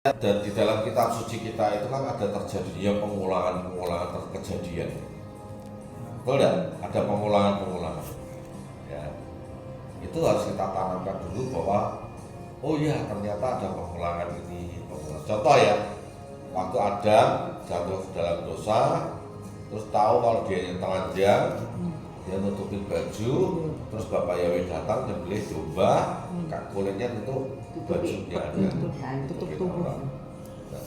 Dan di dalam kitab suci kita itu kan ada terjadinya pengulangan kejadian. Betul tidak? Ada pengulangan. Ya. Itu harus kita tanamkan dulu bahwa oh ya ternyata ada pengulangan ini. Contoh ya, waktu Adam jatuh dalam dosa, terus tahu kalau dia yang telanjang, dia nutupin baju, terus Bapak Yahweh datang dan beli domba, kulitnya tentu bajunya ada tutupin orang. Nah,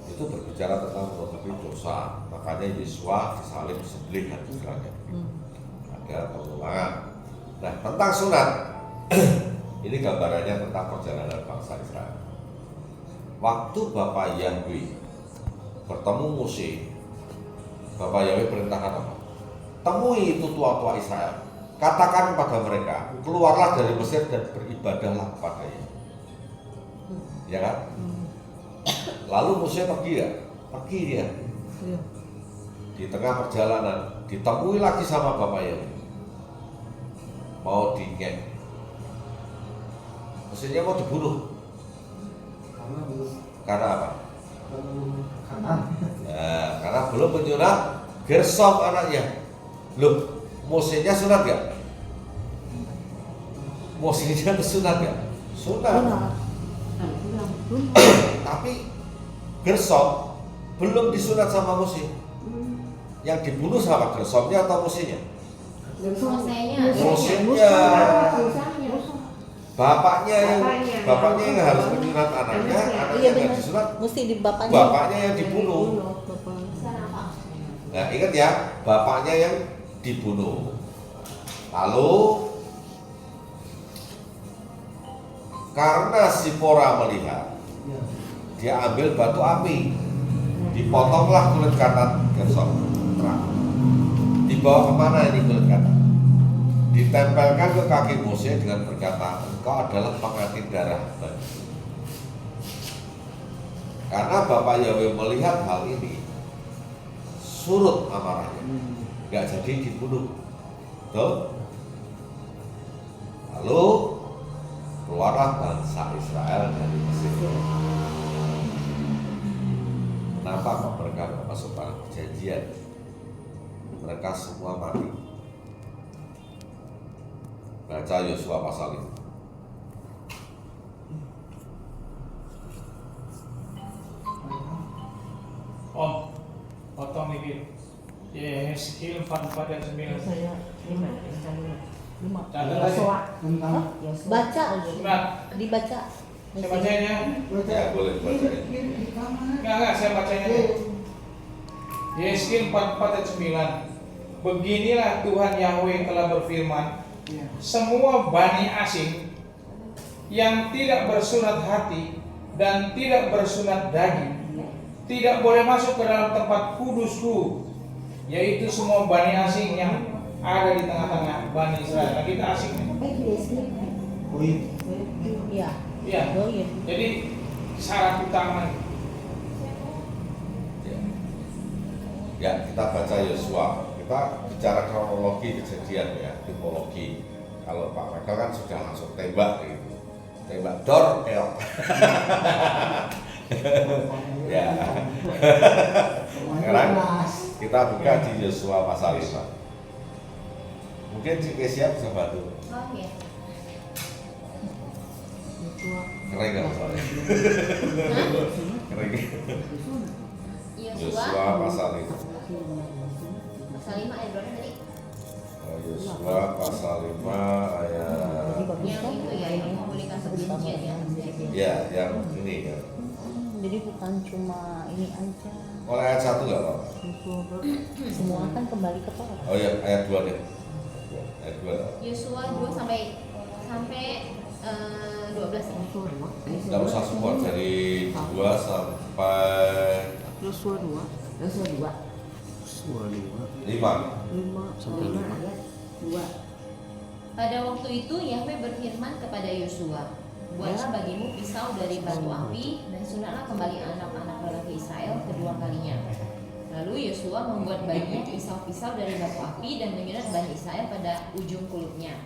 itu berbicara tentang menutupi dosa, makanya Yesua disalib disembelih dan istilahnya ada pengulangan. Nah tentang sunat ini gambarannya tentang perjalanan bangsa Israel. Waktu Bapak Yahweh bertemu Mose, Bapak Yahweh perintahkan apa? Temui itu tua-tua Israel, katakan kepada mereka, keluarlah dari Mesir dan beribadahlah kepadanya. Ya kan? Lalu Mose pergi ya? Pergi dia. Di tengah perjalanan ditemui lagi sama Bapak Yahweh, mau dinyek, mesinnya mau dibunuh. Karena apa? Nah, karena belum menyunat Gersom anaknya. Loh, Mosenya sunat gak? Mosenya sunat gak? Sunat. Tapi Gersom belum disunat sama Mose. Yang dibunuh sama Gersomnya atau Mosenya? Mosenya. Bapaknya yang harus menyunat anaknya yang disunat. Mesti di bapaknya yang dibunuh. Nah, ingat ya, bapaknya yang dibunuh. Lalu karena Sipora melihat, dia ambil batu api, dipotonglah kulit kanan Gersom. Dibawa kemana ini kulit kanan? Ditempelkan ke kaki Mose dengan berkata, engkau adalah pengantin darah bagi. Karena Bapak Yahweh melihat hal ini, surut amarahnya, nggak jadi dibunuh. Betul? Lalu keluarlah bangsa Israel dari Mesir. Kenapa kok mereka nggak masuk tanah perjanjian? Mereka semua mati. Baca Yosua pasal itu. Om, potong dikit. Yesaya 44 dan 9. Saya 5. Catat aja. Baca, Surat. dibaca. Saya bacanya. Ya, boleh bacain. Enggak, saya bacanya deh. Yesaya 44 dan 9. Beginilah Tuhan Yahweh telah berfirman, semua bani asing yang tidak bersunat hati dan tidak bersunat daging tidak boleh masuk ke dalam tempat kudusku, yaitu semua bani asing yang ada di tengah-tengah bani Israel. Nah, kita asing nih. Iya. Iya. Jadi syarat utama. Ya, kita baca Yosua. Kita bicara kronologi kejadian ya, tipologi. Kalau Pak Michael kan sudah langsung tembak gitu. Tembak dor, ya. Sekarang kita buka di Yosua pasal 5. Mungkin Cik Kesia bisa bantu. Oh iya. Keren kan soalnya? Keren. Yosua pasal 5. Pasal 5 ayat berapa tadi? Yosua pasal 5 ayat. Yang itu ya, yang memulihkan perjanjian ya. Ya, yang ini ya. Jadi bukan cuma ini aja. Mulai ayat 1 nggak Pak? Semua kan kembali ke Torah. Oh ya, ayat 2 deh. Ayat 2. Yosua 2 sampai 12 ya. Nggak usah semua, dari 2 sampai Yosua 2 5. sampai 5 ayat 2. Pada waktu itu Yahweh berfirman kepada Yosua, buatlah bagimu pisau dari batu api dan sunatlah kembali anak-anak lelaki Israel kedua kalinya. Lalu Yosua membuat baginya pisau-pisau dari batu api dan menyunat Bani Israel pada ujung kulitnya.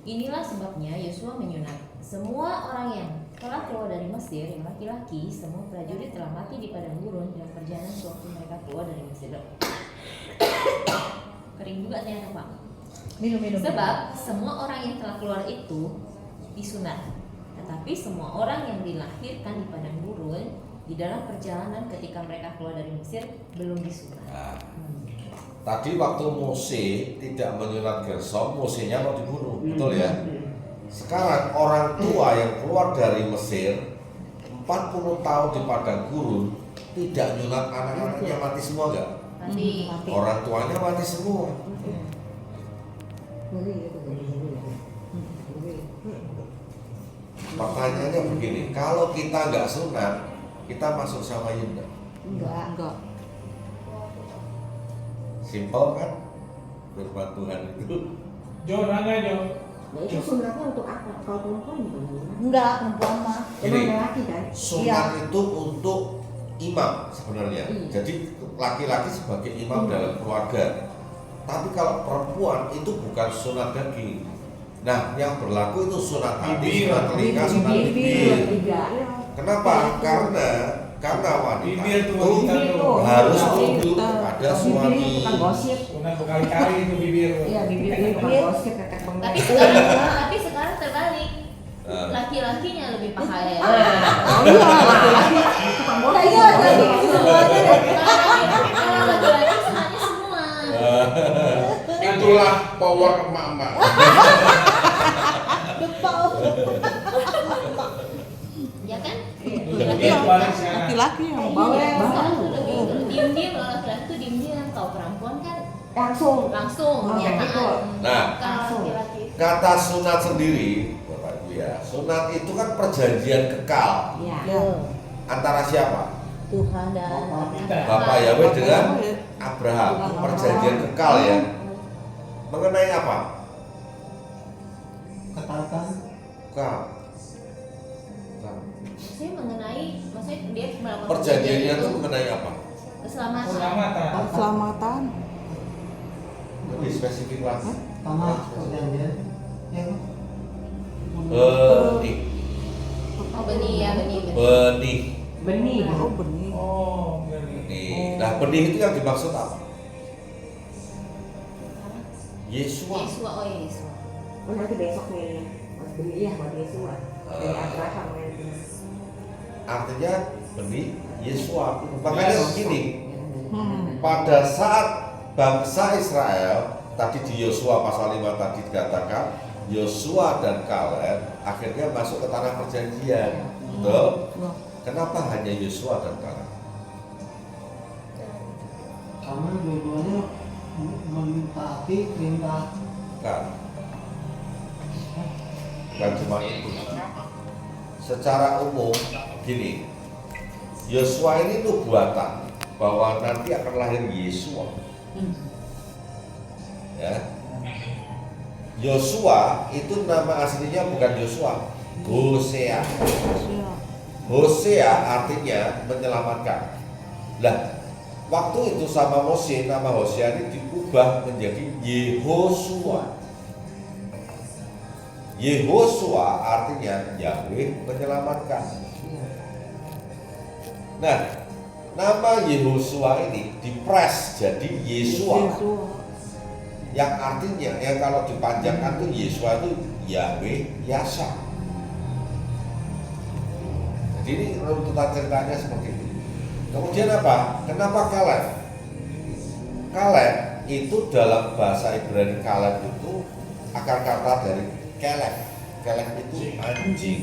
Inilah sebabnya Yosua menyunat semua orang yang Setelah keluar dari Mesir, yang laki-laki, semua prajurit telah mati di padang gurun dan perjalanan sewaktu mereka keluar dari Mesir. Kering juga ternyata Pak. Minum. Sebab semua orang yang telah keluar itu disunat, tetapi semua orang yang dilahirkan di padang gurun di dalam perjalanan ketika mereka keluar dari Mesir belum disunat. Nah, tadi waktu Mose tidak menyunat Gersom, Mosenya mau dibunuh, betul ya? Sekarang orang tua yang keluar dari Mesir 40 tahun di padang gurun tidak nyunat anak-anaknya, mati semua enggak? Mati. Orang tuanya mati semua. Pertanyaannya begini, kalau kita nggak sunat, kita masuk sama Yunda. Enggak. Simpel kan? Firman Tuhan itu. Jo, nanya Jo. Nah itu sunatnya untuk apa? Kalau perempuan gimana? Enggak, perempuan mah. Gini, Emang laki kan? sunat itu untuk imam sebenarnya. Iya. Jadi laki-laki sebagai imam dalam keluarga. Tapi kalau perempuan itu bukan sunat daging. Nah, yang berlaku itu sunat hati, Bibir. sunat telinga, sunat bibir. Tiga. Kenapa? Karena wanita Bibir tuh itu wanita tuh. harus Bibir. tunduk kepada Bibir suami. bukan gosip. Sunat berkali-kali itu bibir. Iya bibir ini bukan Bibir. gosip kakak Tapi pengalaman. sekarang terbalik. Nah, Laki-lakinya lebih pahaya. Oh iya laki-laki tukang gosip. Iya, laki-laki semuanya. Kalau laki-laki sunatnya semua. itulah power emak-emak. Ya kan? Jadi balik sekarang. Laki-laki yang Iya, bawa. sekarang tuh lebih diem-diem. Kalau laki-laki tuh diem-diem. Kalau perempuan kan langsung Oh, ya gitu. kan. Nah, Kalau laki-laki kata sunat sendiri, Bapak Ibu ya, sunat itu kan perjanjian kekal Iya. antara siapa? Tuhan dan Kita. Bapak Yahweh dengan ya. Abraham. Perjanjian kekal ya. Mengenai apa? Ketaatan Kekal. saya mengenai, maksudnya dia melakukan Perjanjiannya itu itu mengenai apa? keselamatan. Keselamatan. Keselamatan. Lebih spesifik lagi. tanah perjanjian ya kan? Benih. Oh benih ya benih. Benih. Benih. Oh benih. Oh, benih. Benih. Nah, benih itu yang dimaksud apa? Yesua. Yesua, oh ya Yesua. Oh nanti besok nih. Mas benih ya buat Yesus. Dari Abraham ya. Artinya benih Yesua. Makanya begini, Hmm. pada saat bangsa Israel tadi di Yosua pasal 5 tadi dikatakan Yosua dan Kaleb akhirnya masuk ke tanah perjanjian. Betul? Kenapa hanya Yosua dan Kaleb? Karena dua-duanya mentaati perintah Kan? Bukan cuma itu. Secara umum gini, Yosua ini nubuatan bahwa nanti akan lahir Yesua. Ya. Yosua itu nama aslinya bukan Yosua, Hosea. Hosea artinya menyelamatkan. Lah, waktu itu sama Mose nama Hosea ini diubah menjadi Yehosua. Yehosua artinya Yahweh menyelamatkan. Nah, nama Yehosua ini dipres jadi Yesua. Yang artinya yang kalau dipanjangkan tuh Yesua itu Yahweh Yasa. Jadi ini runtutan ceritanya seperti itu. Kemudian apa? Kenapa Kaleb? Kaleb itu dalam bahasa Ibrani Kaleb itu akar kata dari kelek. Kelek itu anjing.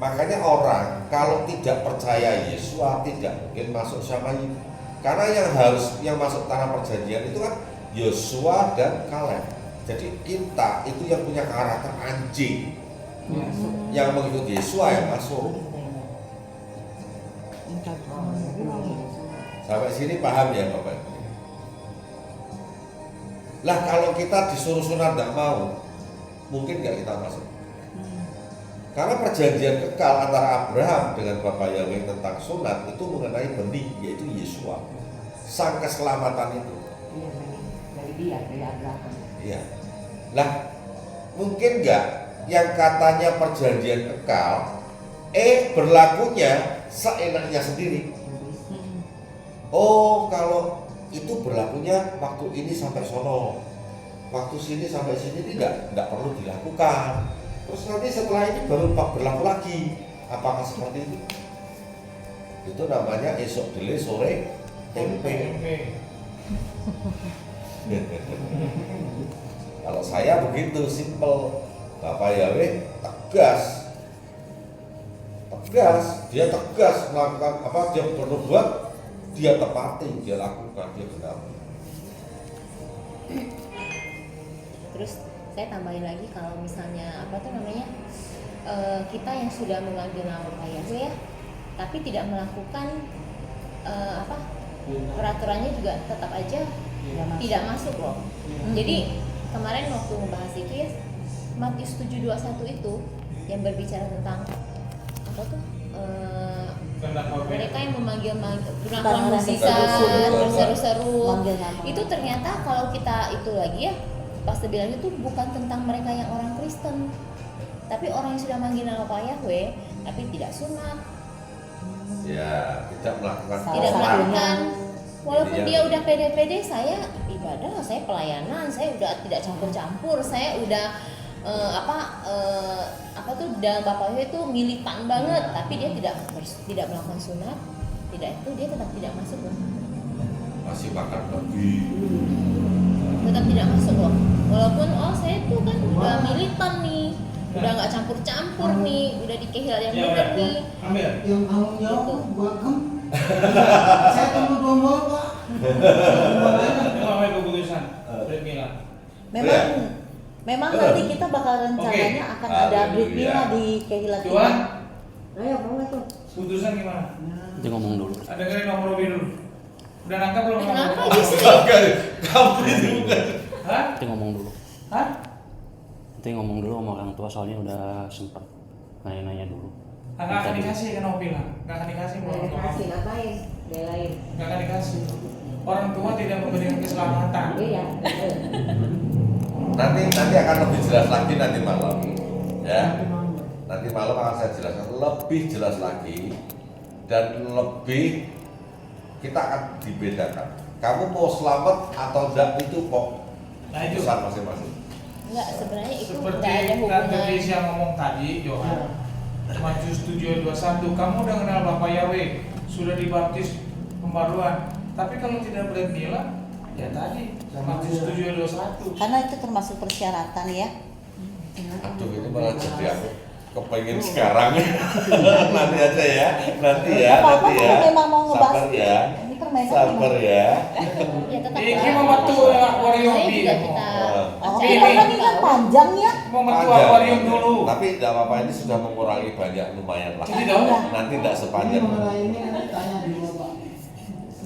Makanya orang kalau tidak percaya Yesua tidak mungkin masuk sama Yesus. Karena yang masuk tanah perjanjian itu kan Yosua dan Kaleb. Jadi kita itu yang punya karakter anjing. Yang mengikuti Yesua yang masuk. Sampai sini paham ya Bapak Ibu? Lah kalau kita disuruh sunat tidak mau, mungkin nggak kita masuk. Karena perjanjian kekal antara Abraham dengan Bapak Yahweh tentang sunat itu mengenai benih, yaitu Yesua, sang keselamatan itu. Iya dari dia dari Abraham. Iya. Lah mungkin nggak yang katanya perjanjian kekal, berlakunya seenaknya sendiri. Oh, kalau itu berlakunya waktu ini sampai sono, waktu sini sampai sini tidak perlu dilakukan. Terus nanti setelah ini baru berlaku lagi. Apakah seperti itu? Itu namanya esok dele sore tempe. Kalau saya begitu simple, Bapak Yahweh tegas, dia tegas melakukan apa dia berbuat, dia tepati, dia lakukan, dia genapi. Terus saya tambahin lagi kalau misalnya apa tuh namanya kita yang sudah memanggil nama Pak Yahweh ya, tapi tidak melakukan peraturannya juga tetap aja tidak masuk loh. Jadi kemarin waktu membahas itu ya, Matius 7:21 itu yang berbicara tentang apa tuh mereka yang melakukan mukjizat berseru-seru itu ternyata kalau kita itu lagi ya pas bilang itu bukan tentang mereka yang orang Kristen, tapi orang yang sudah manggil nama Pak Yahweh tapi tidak sunat, ya tidak melakukan walaupun dia udah pede-pede, saya ibadah, saya pelayanan, saya udah tidak campur-campur, saya udah apa tuh dalam Bapak Yahweh itu militan banget, tapi dia tidak melakukan sunat, tidak itu dia tetap tidak masuk loh. Masih makan babi. Tetap tidak masuk loh. Walaupun saya tuh kan udah militan nih, udah nggak campur-campur nih, udah di kehilan yang benar nih. Yang tanggung jawab buat kamu. Saya tunggu domba Pak. Memang keputusan Brit Mila. Memang nanti kita bakal rencananya akan ada Brit Mila di Kehilat ini. Tuan, Ayo, boleh tuh. putusan gimana? Dia ngomong dulu. Ada dengerin nomor Robi dulu. Udah nangkap belum? Kenapa nomor? justru? Kamu itu bukan. Hah? Dia ngomong dulu. Hah? Nanti ngomong dulu sama orang tua soalnya udah sempet nanya-nanya dulu. Nggak akan dikasih kan Robi lah. Nggak akan dikasih. Nggak dikasih, ngapain? Belain. Nggak akan dikasih. Orang tua tidak memberikan keselamatan. Iya. Nanti akan lebih jelas lagi nanti malam, ya. Nanti malam akan saya jelaskan lebih jelas lagi dan lebih kita akan dibedakan. Kamu mau selamat atau enggak itu kok Nah itu. urusan masing-masing. Enggak, sebenarnya itu Seperti enggak ada Tante hubungan. Lisa ngomong tadi, Johan. Matius 7:21, kamu udah kenal Bapak Yahweh, sudah dibaptis pembaruan. Tapi kalau tidak Brit Mila, ya tadi Matius 7:21. Karena itu termasuk persyaratan ya. Aduh ini malah jadi aku kepengen sekarang. Nanti aja ya, nanti ya, Apa-apa nanti ya. kalau memang mau ngebahas Sabar ya, ini permainan sabar ya. Ya tetap Ini mau metu akuarium Saya juga di. kita Oh, Ini. ini kan panjang ya. Mau metu Panjang. akuarium dulu. Tapi tidak apa-apa, ini sudah mengurangi banyak lumayan lah. Jadi dong. Nanti tidak Ini sepanjang. mengenai ini tanya dulu Pak.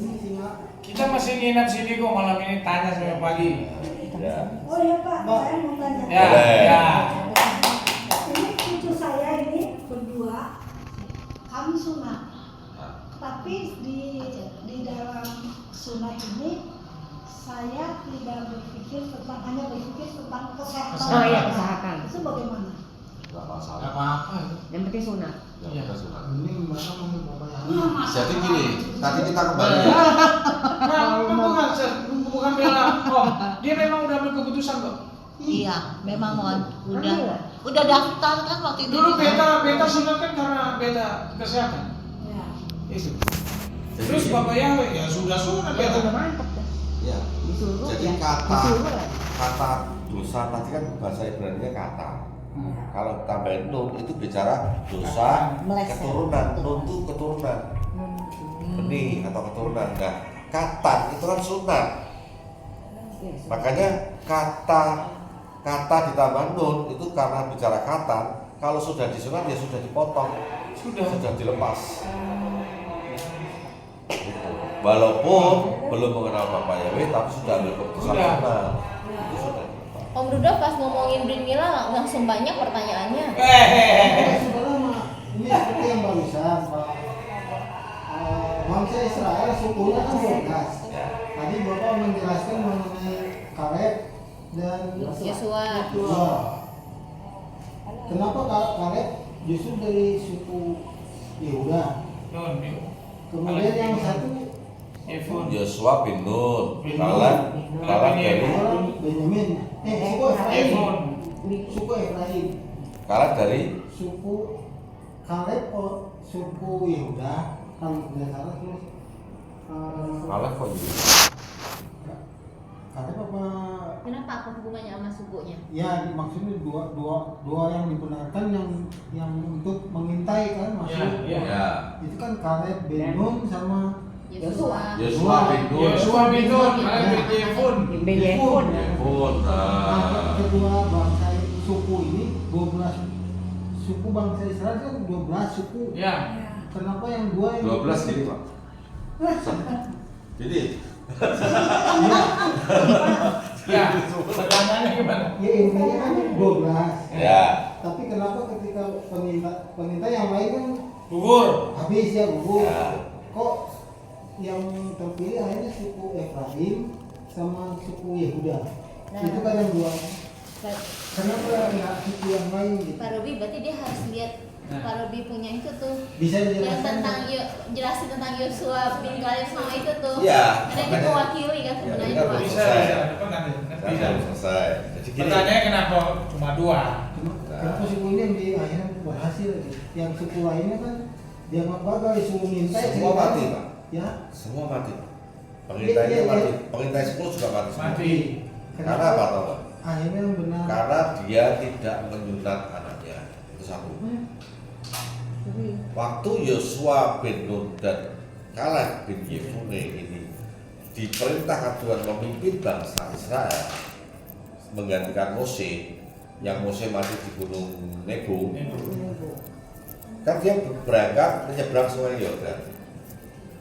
Ini simak. Kita masih nginap sini kok malam ini, tanya sampai pagi. Ya. Oh iya Pak, saya mau tanya. Ya, Boleh. ya. Ini cucu saya ini berdua, kami sunat. Tapi di dalam sunat ini saya tidak berpikir tentang hanya berpikir tentang kesehatan. Oh iya, kesehatan. Itu bagaimana? Nggak masalah. Nggak apa-apa. Yang penting sunat. Ya, kita sunat. Ini gimana mau Bapak Yahweh? Jadi gini, tadi kita kembali ya. Bukan bela, Om. Dia memang udah ambil keputusan kok. Iya, memang udah daftar kan waktu itu. Dulu beta sunat kan karena beta kesehatan. Ya. Itu. Terus Bapak Yahweh ya sudah sunat Ya, beta. udah mantep dah. Ya. Disuruh Jadi ya. kata Disuruh lah. dosa tadi kan bahasa Ibrani-nya kata. Kalau tambahin nun itu bicara dosa Meleset. keturunan. Nun itu keturunan. Benih atau keturunan. Nah, katan itu kan sunat. Makanya kata ditambah nun itu karena bicara katan. Kalau sudah disunat ya sudah dipotong, sudah dilepas. Gitu. Walaupun belum mengenal Bapak Yahweh tapi sudah ambil keputusan Sudah. sunat. Itu sudah dilepas. Om Rudolf pas ngomongin Brit Mila langsung banyak pertanyaannya. Sebenarnya ini seperti yang barusan Pak. Bangsa Israel sukunya kan 12. Tadi Bapak menjelaskan mengenai Kaleb dan Yosua. Yosua. Kenapa Kaleb justru dari suku Yehuda? Nun, Kemudian yang satu Efun. Yosua bin Nun, Bin Kaleb Nun. dari orang Benyamin. Suku Efraim. Efun. Suku Efraim. Kaleb dari Suku Kaleb suku Yehuda. Kalau tidak salah terus Kaleb kok gitu? Kaleb apa? Kenapa apa hubungannya sama sukunya? Ya maksudnya dua yang dibenarkan yang untuk mengintai kan masuk. Ya. Ya. Itu kan Kaleb bin Nun sama Yosua. Yosua bin Nun. Yosua bin Nun, Kaleb bin Efun. Bin Yefun. Yefun. Nah, kedua bangsa suku ini 12 suku bangsa Israel kan 12 suku. Ya. Kenapa yang dua yang 12 gini Pak. Jadi Ya. Pertanyaannya gimana? Ya intinya kan 12. ya. Tapi kenapa ketika peminta yang lain kan Gugur. habis ya gugur. Ya. Kok yang terpilih akhirnya suku Efraim sama suku Yehuda. Nah. Itu kan yang dua. Pak Kenapa nggak suku yang lain gitu? Robi berarti dia harus lihat Pak Robi punya itu tuh Bisa yang dijelaskan? tentang jelasin tentang Yosua bin Kaleb sama itu tuh. Iya, Ada yang makanya- mewakili kan Ya, sebenarnya ini kan dua. Bisa, Selesai. bisa. Depan nanti. Bisa. Selesai. Jadi gini. Pertanyaannya kenapa cuma 2? Kenapa suku ini yang di akhirnya berhasil gitu? Yang suku lainnya kan dianggap gagal disuruh minta Semua mati, Pak. Ya Semua mati. Pengintainya Iya, iya, mati. iya. Pengintai 10 juga mati. semua. Mati. Karena apa tau nggak? Akhirnya yang benar. Karena dia tidak menyunat anaknya. Itu satu. Waktu Yosua bin Nun dan Kaleb bin Yefune ini diperintahkan Tuhan memimpin bangsa Israel menggantikan Mose, yang Mose mati di Gunung Nebo, kan dia berangkat menyeberang Sungai Yordan.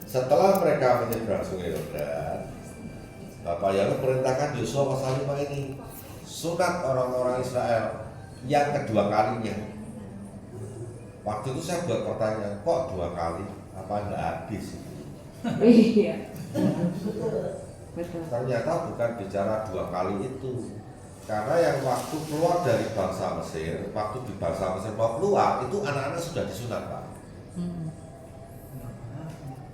Setelah mereka menyeberang Sungai Yordan, Bapak Yahweh perintahkan Yosua pasal 5 ini sunat orang-orang Israel yang kedua kalinya. Waktu itu saya buat pertanyaan, kok 2 kali? Apa enggak habis? Iya. Betul. Ternyata bukan bicara 2 kali itu. Karena yang waktu keluar dari bangsa Mesir, waktu di bangsa Mesir mau keluar, itu anak-anak sudah disunat, Pak.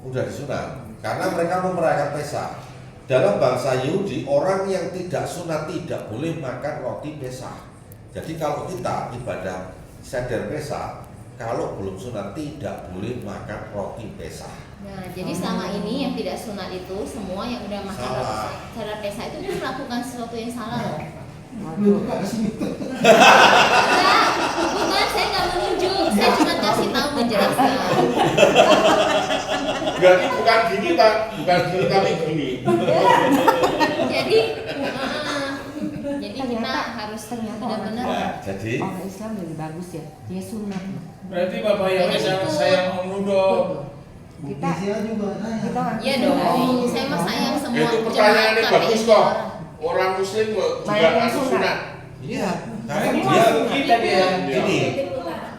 Udah disunat. Karena mereka mau merayakan Pesa. Dalam bangsa Yahudi, orang yang tidak sunat tidak boleh makan roti Pesa. Jadi kalau kita ibadah seder Pesa, kalau belum sunat tidak boleh makan roti Pesa. Nah, jadi selama ini yang tidak sunat itu semua yang udah makan Salah. cara pesa itu melakukan sesuatu yang salah loh. Lu juga kesini. Enggak, bukan, saya nggak menunjuk, saya cuma kasih tahu menjelaskan. Bukan gini, Pak. Bukan gini tapi gini. Jadi kita harus ternyata benar-benar. Nah, jadi Orang Islam lebih bagus ya. Dia sunat. Berarti Bapak Yahweh Jadi sangat itu- sayang Om Ludo. Kita juga Kita orang Iya Islam. dong, saya mah sayang semua Itu pertanyaannya jemaat bagus KPI kok. orang. Orang muslim juga Banyak yang harus sunat. sunat. iya, Karena karena ini dia masuk kita dia. gini,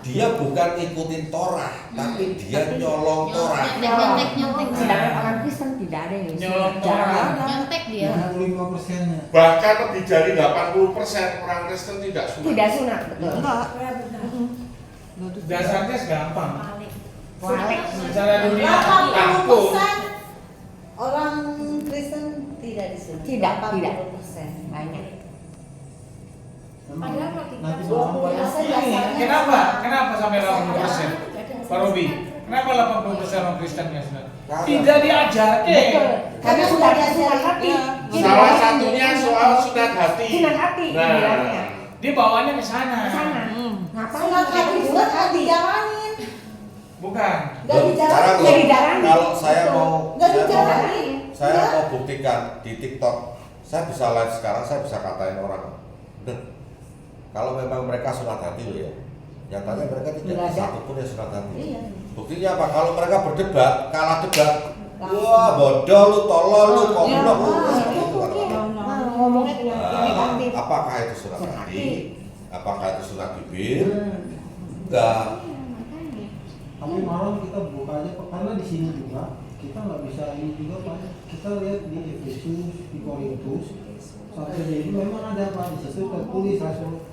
dia bukan ikutin Torah, tapi dia nyolong Torah. Nyontek. Sedangkan orang Kristen tidak ada yang Nyolong sunat. Jarang. Nyontek dia. 65%-nya. Bahkan lebih dari 80% orang Kristen tidak sunat. Tidak sunat, betul. Enggak. Dasarnya gampang. Walek. Secara dunia 80% kampung. orang Kristen tidak disunat. Tidak. 80%. Banyak. Padahal roti Nanti kan bawang Iya, banyak. saya dasarnya- Kenapa? Kenapa sampai 80%? Pak Robi, kenapa 80% orang Kristen nggak sunat? Tidak diajarkan. Betul. Karena sudah sunat hati. Jadi Salah orang satunya yang soal sunat hati. sunat hati. Nah, bilangnya. Dia bawaannya ke sana. Ke sana. Ngapain? Sunat hati juga nggak dijalanin. Bukan. Nggak Loh, dijalanin. sekarang Nggak loh, dijalanin. kalau saya mau Nggak saya mau- dijalanin. saya Nggak. mau buktikan di TikTok, saya bisa live sekarang, saya bisa katain orang. "Deh, kalau memang mereka sunat hati loh ya, nyatanya mereka tidak Nggak ada. satu pun yang sunat hati. Iya. Buktinya apa? Kalau mereka berdebat, kalah debat, wah bodoh lu, tolol lu, goblok lu, seperti itu kata-kata. Ngomongnya yang negatif. Apakah itu sunat Sunat hati? hati. Apakah itu sunat bibir? Enggak. Tapi malam kita buka aja Pak. Karena di sini juga kita nggak bisa ini juga Pak. Kita lihat di Efesus, di Korintus, sampai jadi memang ada Pak di situ tertulis langsung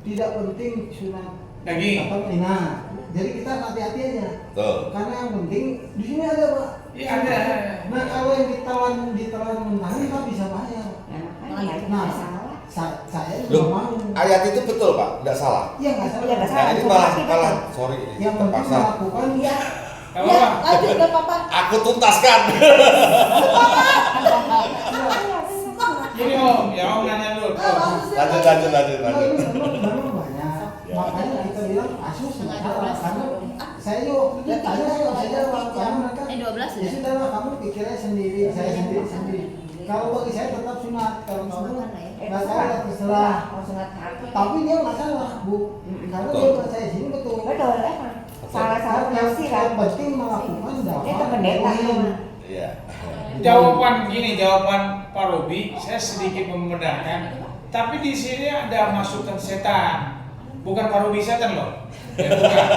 tidak penting sunat Daging. apa nah. Jadi kita hati-hati aja. Betul. Karena yang penting di sini ada, Pak. Iya ada. Nah, kalau yang ditelan mentah kita bisa bayar. Nah, saya juga Loh, mau. ayat itu betul Pak, tidak salah. Iya nggak salah. Iya, nggak Nah salah. ini Cuma malah, kita malah, kan- sorry ini Yang penting terpaksa. melakukan Iya. Gak Ya, apa-apa. lanjut gak apa-apa. Aku tuntaskan. Gini Om, ya Om nanya dulu. Lanjut. Nah, ini memang banyak. Makanya kita bilang Asus nggak salah. Karena saya juga waktu itu tanya saya jawab karena mereka 12 ya sudah lah kamu pikirnya sendiri, saya sendiri. Kalau bagi saya tetap sunat, kalau kamu nggak salah terserah. Kalau sunat hati. Tapi dia nggak salah, Bu. Karena Betul. dia percaya sini betul. Betul, emang. Salah Yang tafsiran. penting melakukan dakwah. Itu pendeta cuma. Iya. Jawaban Pak Robi, saya sedikit membenarkan. Tapi di sini ada masukan setan, bukan Pak Robi setan loh. Ya, bukan.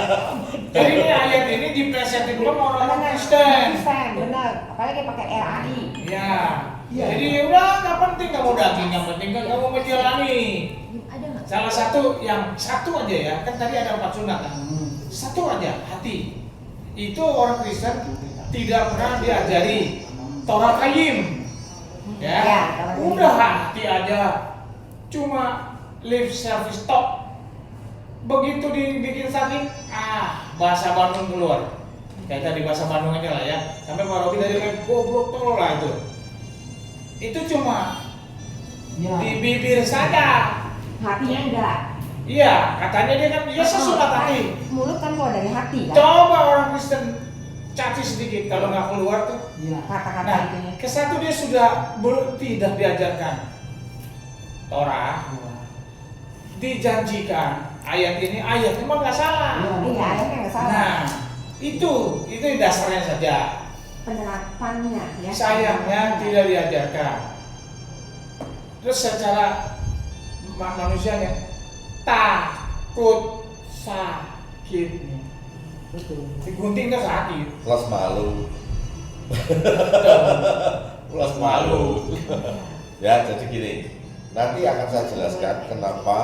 Jadi ini ayat ini diplesetin belum orang Kristen. Kristen, benar. Apalagi pakai RAI. Ya. Iya. Jadi udah nggak penting kamu daging, yang penting kan kamu menjalani. Ada nggak? Salah satu yang satu aja ya, kan tadi ada 4 sunat kan. Satu aja hati. Itu orang Kristen tidak pernah diajari Torah Kaim. Ya. Ya, Torah Kaim. Udah hati aja. Cuma lip service talk. Begitu dibikin sakit, bahasa Bandung keluar. Kayak tadi bahasa Bandung aja lah ya. Sampai Pak Robi tadi kayak goblok tolol lah itu. Itu cuma Ya. di bibir saja. Hatinya enggak. Iya, katanya dia kan dia sesunat hati. Mulut kan keluar dari hati kan. Coba orang Kristen caci sedikit kalau nggak keluar tuh. Iya. Kata-kata Nah, itunya. ke satu dia sudah tidak diajarkan Torah, dijanjikan ayat ini ayat memang nggak salah. Iya, ayatnya nggak salah. Nah, itu dasarnya saja. Penerapannya ya. Sayangnya tidak diajarkan. Terus secara manusianya takut sakit. Betul. Digunting tuh sakit. Plus malu. Plus malu. Ya, jadi gini. Nanti akan saya jelaskan kenapa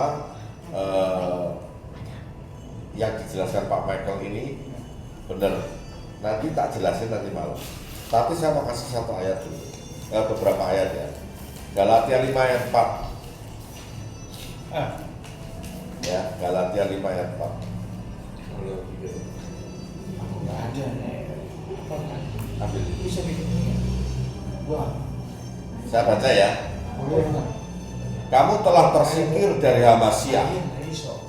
yang dijelaskan Pak Michael ini benar. Nanti tak jelasin nanti malam. Tapi saya mau kasih satu ayat dulu. Beberapa ayat ya. Galatia 5 ayat 4. Ya, Galatia 5 ayat 4. Nggak ada nih. Ambil. Bisa bikin ini. Wah. Saya baca ya. Boleh. Kamu telah tersingkir dari Hamasya.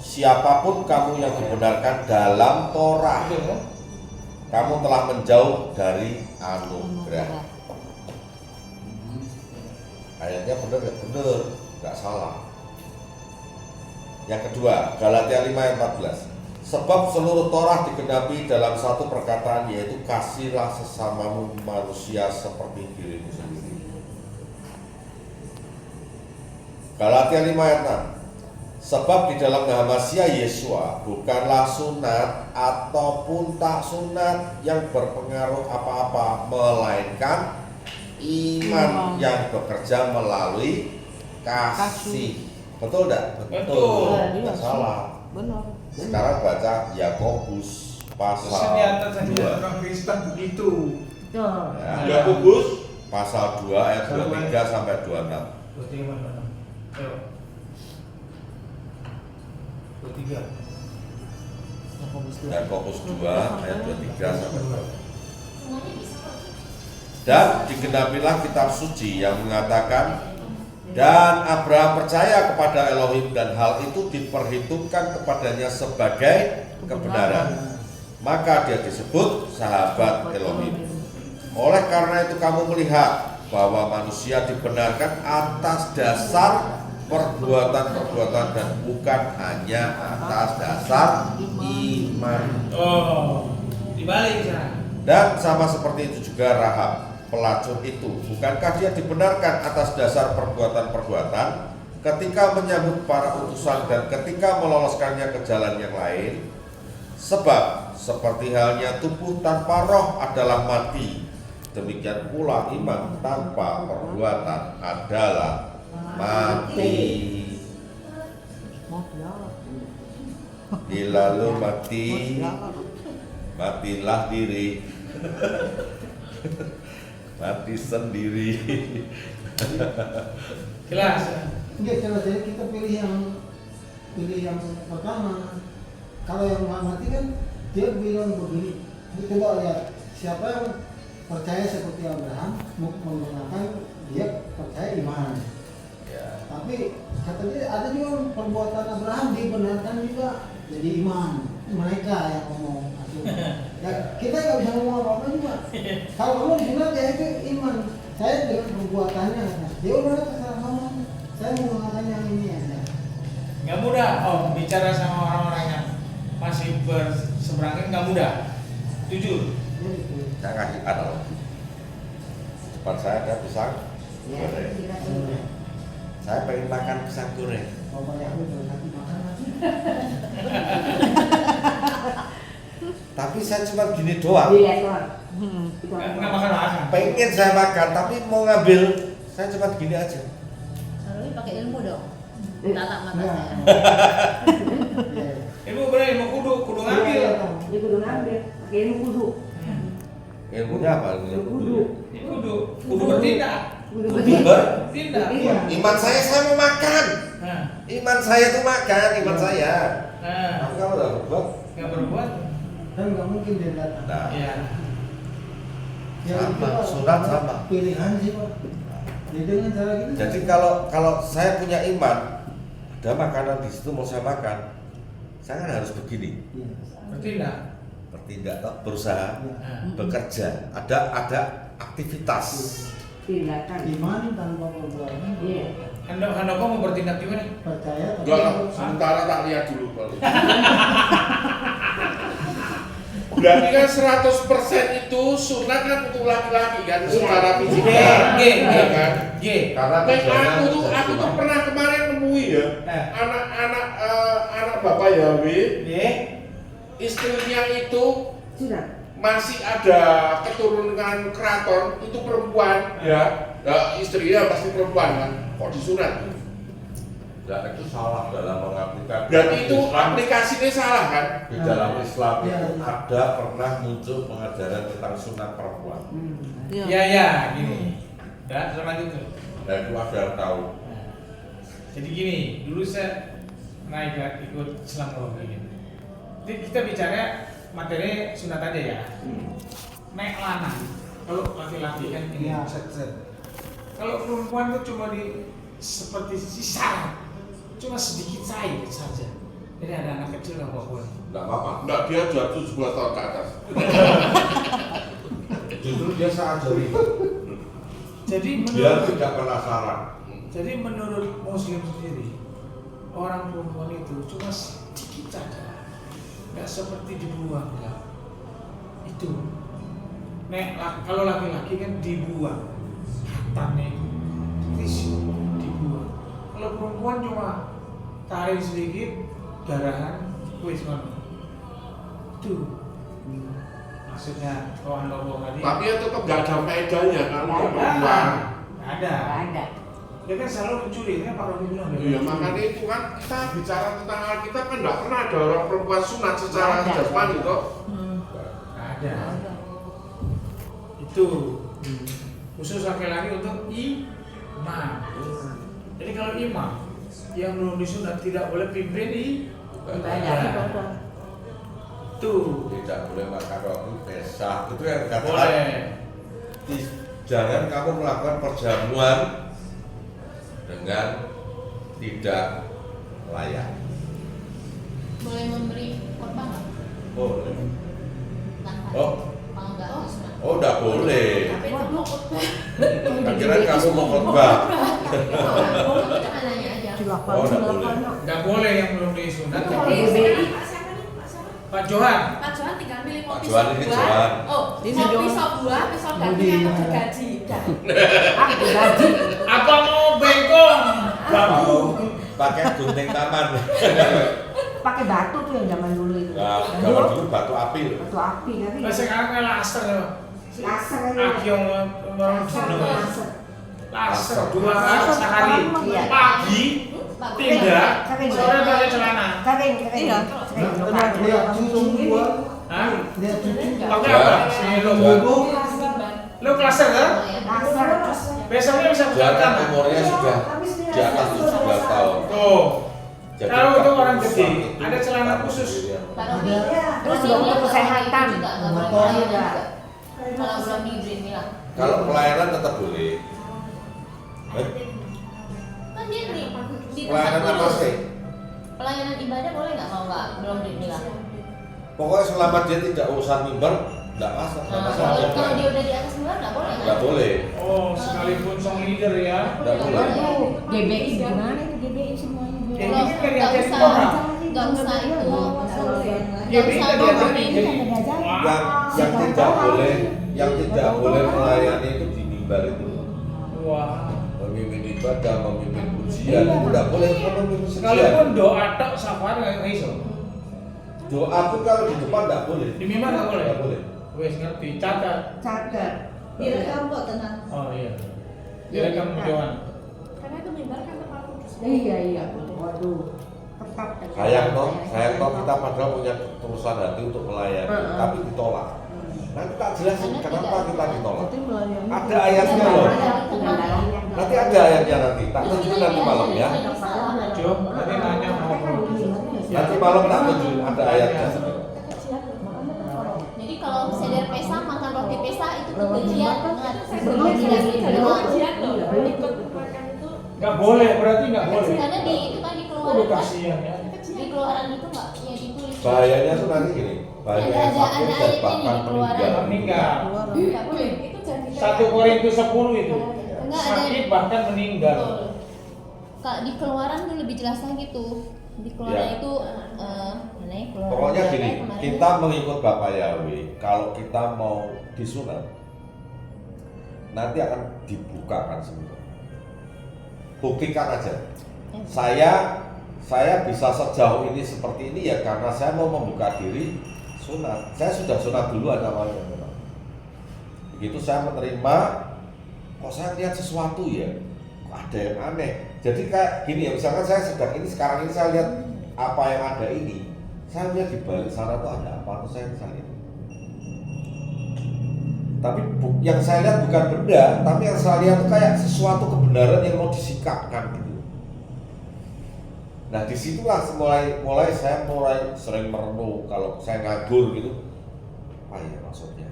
Siapapun kamu yang dibenarkan dalam Torah, Betul kan? kamu telah menjauh dari anugerah. Ayatnya benar ya? Benar, nggak salah. Yang kedua, Galatia 5 ayat 14. Sebab seluruh Torah digenapi dalam satu perkataan, yaitu kasihlah sesamamu manusia seperti dirimu sendiri. Galatia 5 ayat 6. Sebab di dalam Hamasya Yesua bukanlah sunat ataupun tak sunat yang berpengaruh apa-apa, melainkan iman yang bekerja melalui kasih. Betul enggak? Betul. Enggak salah. Benar. Sekarang baca Yakobus pasal Ternyata 2. orang Kristen begitu. Tuh. Ya. Yakobus Pasal 2 ayat 23 sampai 26. 23 mana? Ayo. 23. Yakobus 2 ayat 23 sampai 26. Semuanya bisa kok. Dan digenapilah kitab suci yang mengatakan, dan Abraham percaya kepada Elohim dan hal itu diperhitungkan kepadanya sebagai kebenaran. Maka dia disebut sahabat Elohim. Oleh karena itu kamu melihat bahwa manusia dibenarkan atas dasar perbuatan-perbuatan dan bukan hanya atas dasar iman. Oh, dibalik sana. Dan sama seperti itu juga Rahab, pelacur itu, bukankah dia dibenarkan atas dasar perbuatan-perbuatan ketika menyambut para utusan dan ketika meloloskannya ke jalan yang lain? Sebab seperti halnya tubuh tanpa roh adalah mati, demikian pula iman tanpa perbuatan adalah mati. Lalu matilah diri. Mati sendiri. Jelas. Enggak, kalau jadi kita pilih yang pertama. Kalau yang nggak mati kan dia bilang begini. Coba lihat siapa yang percaya seperti Abraham menggunakan dia percaya iman. Ya. Tapi kata dia ada juga perbuatan Abraham dibenarkan juga jadi iman. Mereka yang ngomong. Ya, kita nggak bisa ngomong apa-apa juga. Kalau kamu disunat ya itu iman. Saya dengan perbuatannya, dia udah terserah kamu. Saya menggunakan yang ini aja. Nggak mudah Om bicara sama orang-orang yang masih berseberangan, nggak mudah. Jujur. Saya kasih adal. Depan saya ada pisang Ya, goreng. kita semua. Saya pengen makan pisang goreng. Bapak Yahweh kalau nanti makan lagi. Tapi saya cuma gini doang. Iya, Tuhan. Itu Nggak makan. Pengen saya makan, tapi mau ngambil saya cuma gini aja. Kalau ini pakai ilmu dong. Tatap mata Ya. saya. Ilmu bener, ilmu kudu ngambil. Dia kudu ngambil, pakai ilmu kudu. Ilmunya apa? Ilmunya Kudu. Kudu bertindak. Kudu Bertindak. Iya. Iman saya mau makan. Nah, Iman saya tuh makan, iman saya. nah, Tapi kalau udah berbuat, nggak berbuat. Dan nggak mungkin dia datang. nah, Ya. Ya, Sama, itu, Pak, sunat sama. Pilihan sih Pak. Ya, dengan cara gitu. jadi kalau saya punya iman, ada makanan di situ mau saya makan, saya kan harus begini, Iya. Bertindak. bertindak, toh, berusaha, Nah, bekerja, ada aktivitas. Tindakan. Iman tanpa perbuatan. Iya. Anda kok mau bertindak juga nih? Percaya tapi Enggak lah, sementara tak lihat dulu kalau. Berarti kan 100% itu sunat kan untuk laki-laki kan secara fisik. Iya kan? Karena Aku tuh pernah kemarin nemui ya Nah. anak Bapak Yahweh, Iya. istrinya itu Sudah. masih ada keturunan keraton, itu perempuan ya. Ya istrinya pasti perempuan kan, kok disunat? Dan itu salah dalam mengaplikan. Berarti itu aplikasinya salah kan? Di dalam Islam Ya, itu ya. ada pernah muncul pengajaran tentang sunat perempuan. Ya, gini. Ya, lanjut tuh. Dan itu ada yang tahu. Nah, jadi gini, dulu saya naik ikut Islamologi gitu. Jadi kita bicara materi sunat aja ya. Naik lanang. Kalau laki-laki kan ini Iya. set. Kalau perempuan itu cuma seperti sisa, cuma sedikit cair saja. Jadi ada anak kecil nggak apa-apa. Enggak apa-apa. Enggak, dia jatuh 12 tahun ke atas. Justru dia sangat jeli. Jadi Dia tidak penasaran. Jadi menurut Muslim sendiri, orang perempuan itu cuma sedikit saja, nggak seperti dibuang ya. Itu. Kalau laki-laki kan dibuang, hatannya itu dibuang. Kalau perempuan cuma tarik sedikit, darahan, wis ngono. Itu. Maksudnya kalau anda buang tadi. Tapi ya tetap nggak ada faedahnya kan untuk Nggak perempuan. ada. Ada. Dia kan selalu mencuri, kan Pak Robi bilang. Iya, makanya itu kan kita bicara tentang Alkitab kan nggak pernah ada orang perempuan sunat secara Ada. jasmani toh. Ada. Itu khusus laki-laki untuk imam. Jadi kalau imam yang belum disunat tidak boleh pimpin ibadah. Tuh. Tidak boleh makan roti pesah. Itu yang dikatakan. Boleh. Jangan kamu melakukan perjamuan dengan tidak layak. Boleh memberi korban nggak? Boleh. Tanpa. Oh, Kalau nggak disunat. oh, udah boleh. Tapi itu mau korban. Akhirnya kamu mau khotbah. Kita kan nanya aja. Oh, udah boleh. Nggak boleh yang belum disunat. Kalau Tapi GBI. Pak Johan. Pak Johan tinggal milih mau Pak pisau Johan ini buah. Johan. Oh, Ini mau Johan. pisau buah, pisau daging atau gergaji. Aku gaji. Apa mau bengkong? Mau pakai gunting taman. Pakai batu tuh yang zaman dulu itu. Nah, zaman dulu batu api. Batu api kan. Nah, sekarang kan laser ya. Laser aja. Akyong orang Laser, Sunda. laser. Laser 2 kali sehari. Iya. Pagi tindak, Kering. sore pakai celana. Kering. Iya. lihat cucu gua, Hah? lihat cucu. Pakai apa? Sini lo. Lo klaster kan? Besoknya bisa Jangan kelihatan. umurnya sudah di atas 17 tahun. Tuh. Jadi Kalau untuk orang tak gede, bisa ada celana khusus. Pak Robi, Terus juga untuk kesehatan. juga nggak boleh Motor pelayanan juga. juga. Kalau belum di Green Milan. Kalau pelayanan tetap boleh. Kan dia di Pelayanan tempat apa kudus. sih? Pelayanan ibadah boleh nggak mau nggak belum Green Milan? Pokoknya selama dia tidak urusan mimbar, tidak masalah. Nggak masalah. Kalau dia udah di atas mimbar nggak boleh kan? Nggak boleh. Oh, sekalipun song leader ya. Nggak boleh. GBI gimana itu GBI semuanya? Ya, Nggak ini kan nggak diajarin usah, orang. nggak usah itu. Ya, Nggak ini usah kan ngomongin. diajarin. Jadi, Yang tidak boleh melayani itu di mimbar itu. wah. Memimpin ibadah, memimpin ujian, itu tidak boleh kalau memimpin ujian. Sekalipun doa tok safar nggak bisa. Doa pun kalau di depan tidak boleh. Di mimbar nggak boleh. Nggak boleh. Wes ngerti, catat. Catat. Direkam kok, tenang. Oh iya. Direkam Johan. Karena itu mimbar kan tempat kudus. Iya. Waduh. Tetap. Sayang toh kita padahal punya ketulusan hati untuk melayani, tapi ditolak. Nanti tak jelasin kenapa kita ditolak. Ada ayatnya loh. Nanti ada ayatnya nanti. Tak tunjukin nanti malam ya. Jo, nanti nanya mau. Nanti malam tak tunjukin ada ayatnya. Jadi kalau seder pesa makan roti pesa itu kekejian banget. Tidak Nggak boleh, berarti nggak boleh. Karena di itu kan di Udah keluaran kan, kasihan ya. di keluaran itu nggak ya ditulis. Bahayanya tuh nanti gini. Bahayanya Ada sakit dan ayatnya bahkan di keluaran. meninggal. Meninggal. Nggak boleh. 1 Korintus 10 itu. Enggak ada. Sakit bahkan meninggal. Betul. Kak di keluaran tuh lebih jelas lagi tuh. Di keluaran Ya. itu mana ya? Keluaran Pokoknya berapa gini, ya kemarin? kita mengikut Bapak Yahweh. Kalau kita mau disunat, nanti akan dibukakan semua. Buktikan aja. Saya bisa sejauh ini seperti ini ya karena saya mau membuka diri sunat. Saya sudah sunat duluan namanya. Begitu saya menerima, kok saya lihat sesuatu ya, kok ada yang aneh. Jadi kayak gini ya, misalkan saya sekarang ini saya lihat apa yang ada ini, saya lihat di balik sana tuh ada apa, terus saya bisa lihat. Tapi yang saya lihat bukan benda, tapi yang saya lihat itu kayak sesuatu kebenaran yang mau disikapkan gitu. Nah disitulah mulai saya sering merenung kalau saya nganggur gitu. Apa ya maksudnya?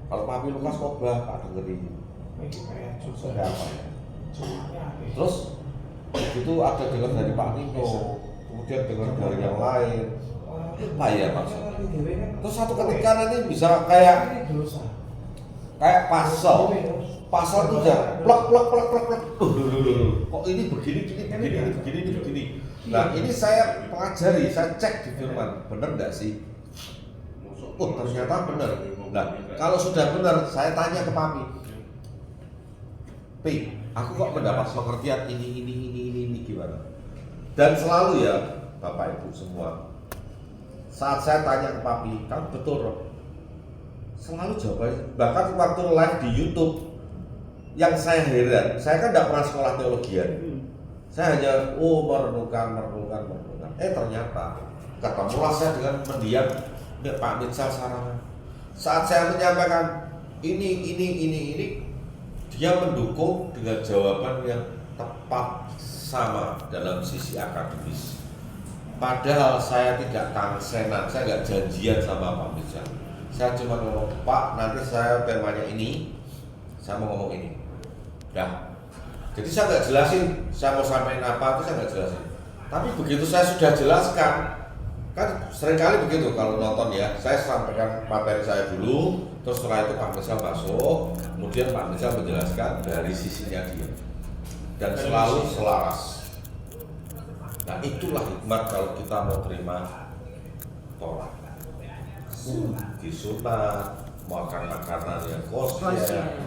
Kalau Papi Lukas khotbah, Pak dengerin. Maksudnya apa ya? Terus itu ada dengar dari Pak Nino, kemudian dengar dari yang lain. Apa ya maksudnya? Terus satu ketika nanti bisa kayak pasal tuh udah plek. Kok ini begini. Nah ini saya pelajari, saya cek di firman, bener nggak sih? Oh ternyata bener. Nah kalau sudah bener, saya tanya ke Papi. Pi, aku kok mendapat pengertian ini gimana? Dan selalu ya Bapak Ibu semua, saat saya tanya ke Papi, kamu betul Rob? Selalu jawabannya, bahkan waktu live di YouTube yang saya heran, saya kan tidak pernah sekolah teologian, saya hanya merenungkan. Ternyata ketemulah saya dengan mendiam Pak Mitchell Sarangan. Saat saya menyampaikan ini, dia mendukung dengan jawaban yang tepat sama dalam sisi akademis. Padahal saya tidak kangsenan, saya nggak janjian sama Pak Mitchell. Saya cuma ngomong, Pak, nanti saya temanya ini, saya mau ngomong ini. Dah. Jadi saya nggak jelasin, saya mau sampaikan apa, itu saya nggak jelasin. Tapi begitu saya sudah jelaskan, kan seringkali begitu kalau nonton ya, saya sampaikan materi saya dulu, terus setelah itu Pak Mitchell masuk, kemudian Pak Mitchell menjelaskan dari sisinya dia. Dan selalu selaras. Nah itulah hikmat kalau kita mau terima Torah. Disunat, makan makanan yang kosher.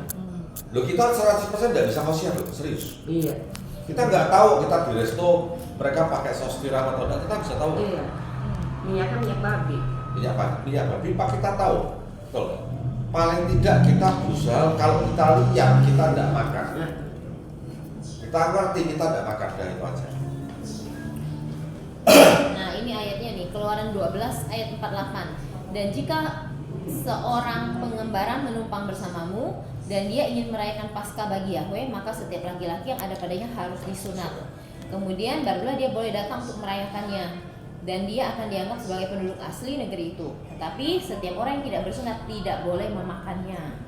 Loh kita 100% tidak bisa kosher loh, serius. Iya. Kita nggak tahu kita di resto mereka pakai saus tiram atau tidak, kita bisa tahu. Iya. Minyak kan minyak babi. Minyak babi pak kita tahu, betul. Paling tidak kita berusaha kalau kita lihat kita tidak makan. Kita ngerti kita tidak makan, dah itu aja. Nah ini ini ayatnya nih, Keluaran 12 ayat 48. Dan jika seorang pengembara menumpang bersamamu dan dia ingin merayakan Paskah bagi Yahweh, maka setiap laki-laki yang ada padanya harus disunat. Kemudian barulah dia boleh datang untuk merayakannya, dan dia akan dianggap sebagai penduduk asli negeri itu. Tapi setiap orang yang tidak bersunat tidak boleh memakannya.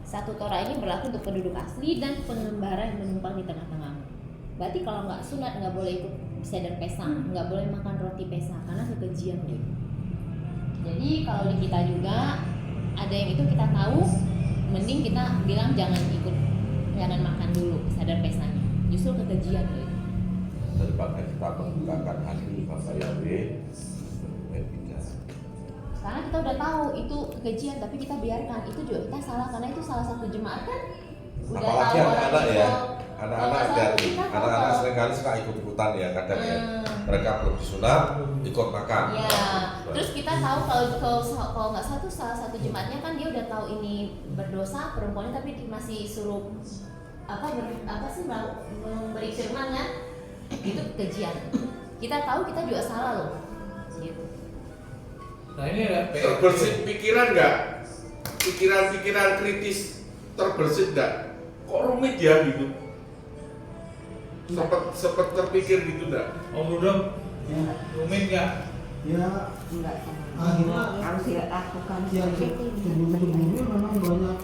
Satu Torah ini berlaku untuk penduduk asli dan pengembara yang menumpang di tengah-tengahmu. Berarti kalau nggak sunat nggak boleh ikut seder Pesah, nggak boleh makan roti Pesah karena kekejian gitu. Jadi kalau di kita juga ada yang itu kita tahu, mending kita bilang jangan makan dulu seder Pesahnya. Justru kekejian gitu. Daripada kita menggunakan hati bahasa Yahweh, Karena kita udah tahu itu kekejian, tapi kita biarkan. Itu juga kita salah, karena itu salah satu jemaat kan udah apalagi tahu anak-anak orang ya, itu. anak-anak Kalau dan kita tahu anak-anak kalau- seringkali suka ikut-ikutan ya kadang ya. Mereka belum disunat, ikut makan. Ya, terus kita tahu kalau nggak salah tuh salah satu jemaatnya kan dia udah tahu ini berdosa perempuannya, tapi masih suruh memberi firman kan, itu kekejian. Kita tahu kita juga salah loh, gitu. Nah ini ada Terbersih pikiran nggak? Pikiran-pikiran kritis terbersih nggak? Kok rumit ya gitu? Sempet terpikir gitu nggak? Om Rudolf, Ya, rumit nggak? ya Enggak akhirnya harus dilakukan yang sebelum-sebelumnya memang banyak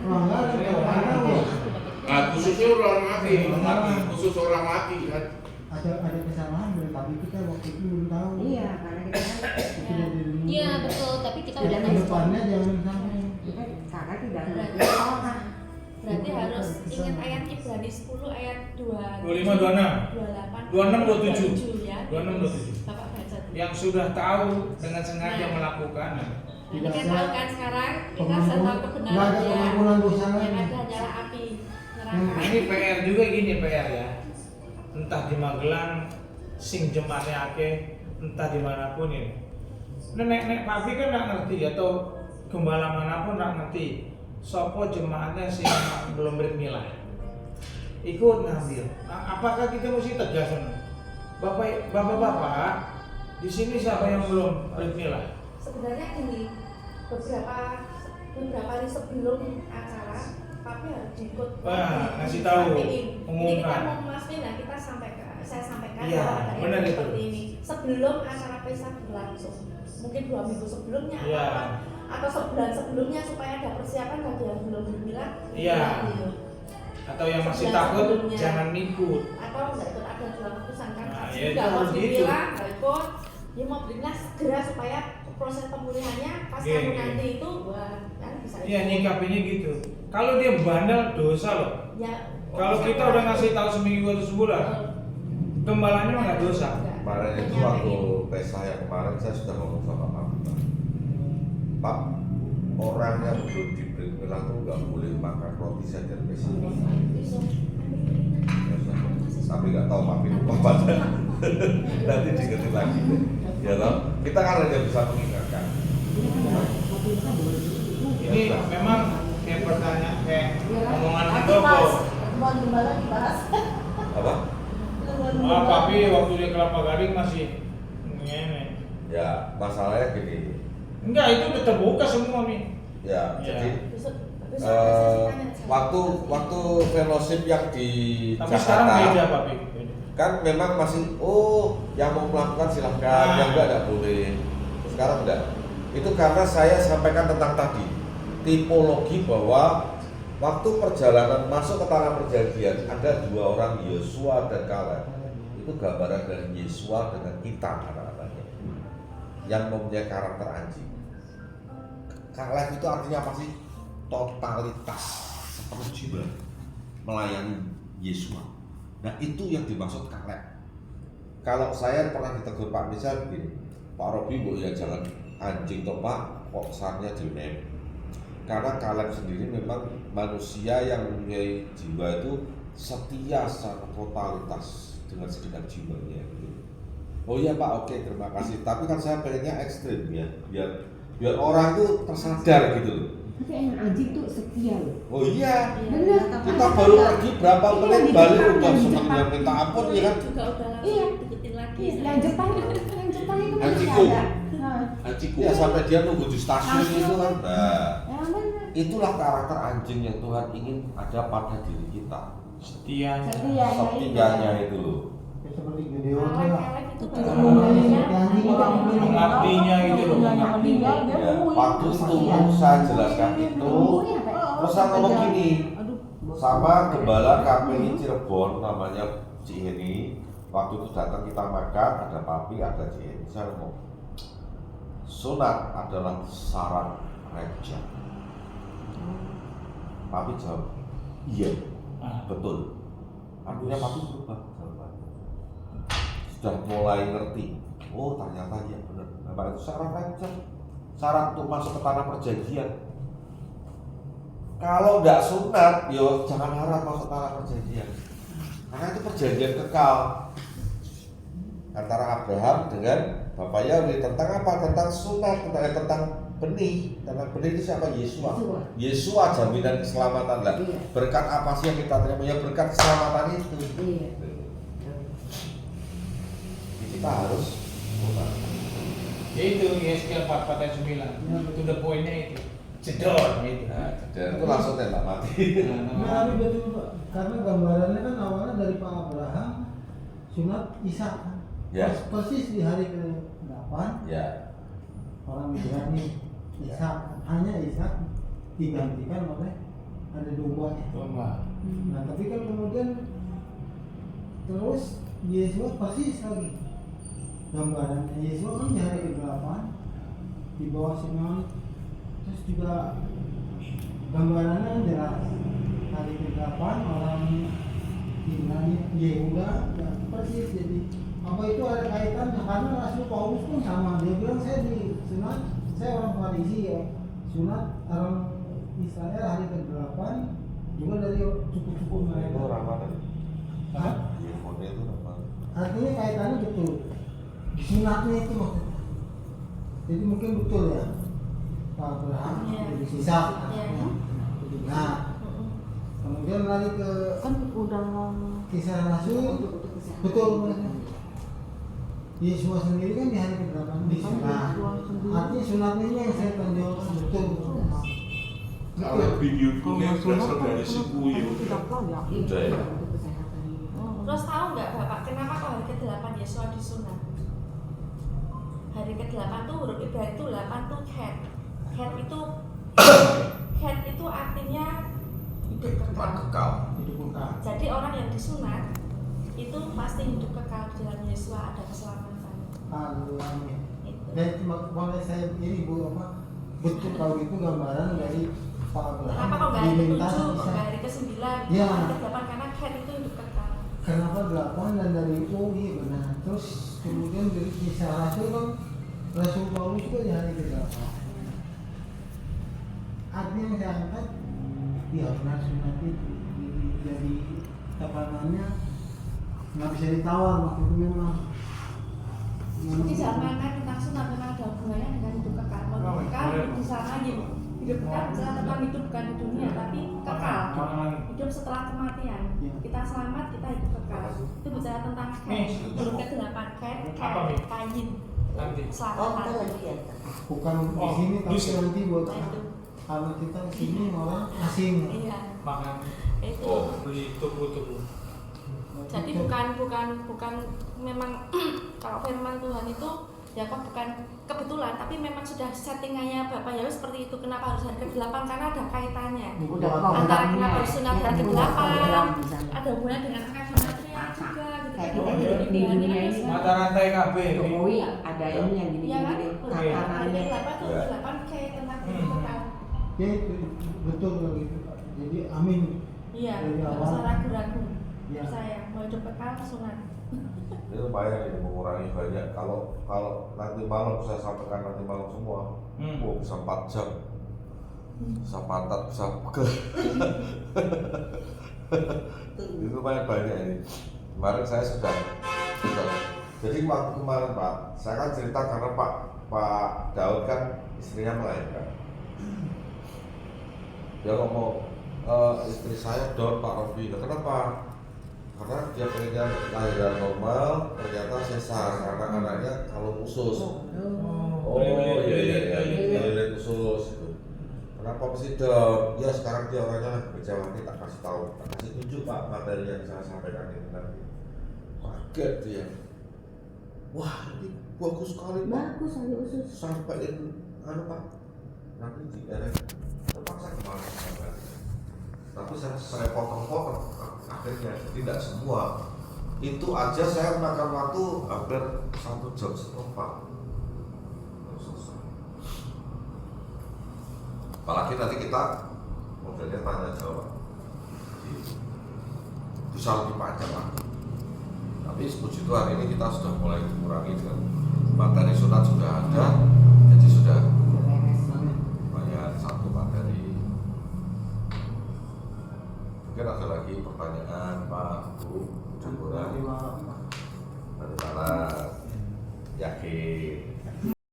pelanggaran yang ada ya. Nah, khususnya orang mati, khusus orang mati kan. Ada kesalahan tapi kita waktu itu belum tahu. Iya, karena kita kan Iya betul, tapi kita udah Yang tahu. depannya jangan sampai. kita kakak tidak Berarti- bersalah. Berarti harus ingat ayat Ibrani 10 ayat 25, 26. 28 26, 27. ya. 26, 27. Bapak baca tuh. Yang sudah tahu dengan sengaja Nah. melakukan. Ini kan tahu kan sekarang kita Pengampun- sudah tahu nggak ada kebenarannya. pengampunan dosa Yang lagi. ada hanyalah api Nah, neraka. ini PR juga gini PR ya. Entah di Magelang, sing jemaatnya akeh, entah dimanapun ini. Nenek papi kan nggak ngerti atau gembala manapun nggak ngerti. Sopo jemaatnya sing belum bermilah. Ikut ngambil. Nah, apakah kita mesti tegas? Bapak-bapak, di sini siapa yang belum bermilah? Sebenarnya gini, beberapa hari sebelum acara papi harus ikut. Wah, ngasih tahu, Ini umumkan. kita mau memastikan, nah kita saya sampaikan Iya, bahwa ada benar yang itu. seperti ini sebelum acara pesta berlangsung. Mungkin 2 minggu sebelumnya Iya. atau sebulan sebelumnya supaya ada persiapan bagi yang belum bermilah. Iya. Gitu. Atau yang masih Sebulan takut sebelumnya. jangan ikut. Atau nggak ikut ada dalam keputusan kan? Nah, Pasti ya itu nggak mau harus gitu. dibilang, nggak ikut. Dia mau berilah segera supaya proses pemulihannya pas Iya, kamu iya. nanti itu wah kan bisa. Iya, nyikapinya gitu. Kalau dia bandel dosa loh. Ya. Kalau kita udah ngasih tahu seminggu atau sebulan, gembalanya mah nggak dosa. Kemarin itu waktu Pesah yang kemarin saya sudah ngomong sama Pak. Pak, orang yang belum diberi milah tuh nggak boleh makan roti seder Pesah. Tapi nggak tahu Pak lupa pada. Nanti diingetin lagi. Ya toh, kita kan hanya bisa mengingatkan. Ini memang kayak pertanyaan kayak omongan Nanti Handoko. pas temuan gembala dibahas. Apa? Temuan Oh, gembala. papi waktu di Kelapa Gading masih ngene. Ya masalahnya gini. Enggak, itu udah terbuka semua nih. Ya, Ya. jadi Besok saya tanya sama waktu fellowship yang di Tapi sekarang beda Jakarta papi. kan memang masih yang mau melakukan silahkan, Nah. yang enggak boleh. Sekarang enggak. Itu karena saya sampaikan tentang tadi tipologi bahwa waktu perjalanan masuk ke tanah perjanjian ada 2 orang, Yosua dan Kaleb. Itu gambaran dari Yosua dengan kita anak-anaknya yang mempunyai karakter anjing. Kaleb itu artinya apa sih? Totalitas sepenuh jiwa melayani Yesua. Nah itu yang dimaksud Kaleb. Kalau saya pernah ditegur Pak Misal begini, Pak Robi bu ya jangan anjing toh Pak, kok sarnya dilem. Karena Kaleb sendiri memang manusia yang mempunyai jiwa itu setia secara totalitas dengan segenap jiwanya. Gitu. Oh iya Pak, oke terima kasih. Tapi kan saya pengennya ekstrim ya, biar orang itu tersadar gitu loh. Tapi yang anjing tuh setia loh. Oh iya, Bener. kita baru pergi berapa Ini menit yang di balik Jepang, udah yang di senang Jepang. minta ampun ya kan? juga udah langsung Iya. deketin lagi. Yang Jepang itu, yang Jepang itu masih Hachiko. ada. Nah, Hachiko. Ya sampai dia nunggu di stasiun Stasiun. itu kan. Nah, ya benar. itulah karakter anjing yang Tuhan ingin ada pada diri kita. Setianya. Setianya itu loh. Ya, seperti Gideon lah. Elek itu Betul. Mengabdinya itu loh, mengabdinya. Ya, waktu itu saya jelaskan itu, terus saya ngomong gini sama gembala KPI Cirebon namanya Ciheni. Waktu itu datang kita makan, ada papi, ada Ciheni. Saya ngomong, sunat adalah syarat reja. Papi jawab, iya, betul. Artinya papi berubah jawabannya. Sudah mulai ngerti. Oh ternyata iya benar. Nah, itu syarat reja, syarat untuk masuk ke tanah perjanjian. Kalau nggak sunat, yo jangan harap masuk tanah perjanjian. Karena itu perjanjian kekal antara Abraham dengan Bapak Yahweh tentang apa? Tentang sunat, tentang benih. Tentang benih itu siapa? Yesua. Yesua jaminan keselamatan lah. Iya. Berkat apa sih yang kita terima? Ya berkat keselamatan itu. Iya. Kita harus sunat. Ya itu Yeskiel 4:9. Itu the pointnya itu. Jedor gitu. Nah, dan itu langsung tembak mati. Nah, tapi betul Pak, karena gambarannya kan awalnya dari Pak Abraham sunat Ishak kan. Ya. Persis di hari ke-8 Ya. orang Ibrani Ishak, hanya Ishak digantikan oleh ada dombanya. Domba. Nah, tapi kan kemudian terus Yesus persis lagi gambarannya. Yesus kan di hari ke-8 di bawah Simeon. Terus juga gambarannya jelas hari ke-8 orang Ibrani Yehuda ya, persis. Jadi apa itu ada kaitannya karena Rasul Paulus pun sama, dia bilang saya di sunat, saya orang Farisi ya, sunat orang Israel hari ke-8 juga dari suku-suku Itu mereka. ramalan. Hah? Yehuda itu ramalan. Artinya kaitannya betul, sunatnya itu maksudnya. Jadi mungkin betul ya Pak Abraham Iya. jadi sisa. Iya. Nah, kemudian lari ke Kan udah kisah Rasul, betul maksudnya. Yesus sendiri kan di hari ke-8 disunat. Artinya sunatnya ini yang saya tonjolkan betul. Kalau video itu berasal dari suku ya. tidak layak. Udah ya. Terus tahu nggak Bapak kenapa kok hari ke-8 Yesua disunat? Hari ke-8 tuh huruf Ibrani itu 8 tuh Chet. Chet itu artinya hidup Tempat kekal. kekal. Hidup kekal. Jadi orang yang disunat itu pasti hidup kekal di dalam Yesua, ada keselamatan. Haleluya. Itu. Dan makanya saya ini Bu apa betul kalau itu gambaran dari Pak Abraham. Kenapa kok nggak hari diminta ke-7, kok sisa. nggak hari ke-9, Ya. hari ke-8 karena Chet itu hidup kekal. Kenapa 8 dan dari itu iya benar. Terus kemudian dari kisah Rasul kan Rasul Paulus juga di hari ke-8. Artinya yang saya angkat ya benar sunat itu jadi tekanannya nggak bisa ditawar waktu itu memang. Seperti zaman kan tentang sunat memang ada hubungannya dengan hidup kekal. Hidup kekal di sana hidup kekal misalnya tentang hidup bukan di dunia tapi kekal. Hidup setelah kematian. Ya. Kita selamat, kita hidup kekal. Itu bicara tentang Nih. huruf ke-8 Apa, Mi? kain. Nanti. Selamat. Bukan di Oh, sini tapi bisa. nanti buat Nah, itu. kalau kita di sini orang asing. Iya. Makan. Itu. Oh. Beli tubuh-tubuh. Jadi bukan memang kalau firman Tuhan itu ya kok bukan kebetulan tapi memang sudah settingannya Bapak Yahweh seperti itu. Kenapa harus hari ke-8 karena ada kaitannya antara kenapa harus sunat hari ke-8 ada hubungan dengan angka gematria juga gitu Kayak kan. kita di dunia ini kan Mata rantai KB. Jokowi ada ini yang Ya kan? gini-gini Hari tatarannya. ke-8 tuh 8 kayak tentang hidup kekal. Ya itu betul kalau gitu Pak. Jadi amin. Iya, Dari nggak awal. usah ragu-ragu. Ya. Saya mau hidup kekal sunat. Itu lumayan ya mengurangi banyak. Kalau nanti malam saya sampaikan nanti malam semua, bisa 4 jam, bisa pantat, bisa pegel. Itu lumayan banyak ini. Kemarin saya sudah. Jadi waktu kemarin Pak, saya kan cerita karena Pak Daud kan istrinya melahirkan. Dia ngomong, istri saya Daud Pak Rofi, kenapa? karena dia pengennya lahiran normal, ternyata sesar karena anaknya kalau usus. Oh iya usus. Kenapa mesti dok? Ya sekarang dia orangnya lagi kecewa, kita kasih tahu, kita kasih tunjuk Pak materi yang saya sampaikan ini nanti. Kaget dia. Wah ini bagus sekali Pak. Bagus ada usus. Sampaiin Pak. Nanti di terpaksa kemana sampai. Tapi saya potong-potong akhirnya tidak semua. Itu aja saya makan waktu hampir 1 jam setengah Pak. Selesai. Apalagi nanti kita modelnya tanya jawab. Bisa lebih panjang lagi. Tapi puji Tuhan ini kita sudah mulai mengurangi dengan materi sunat sudah ada.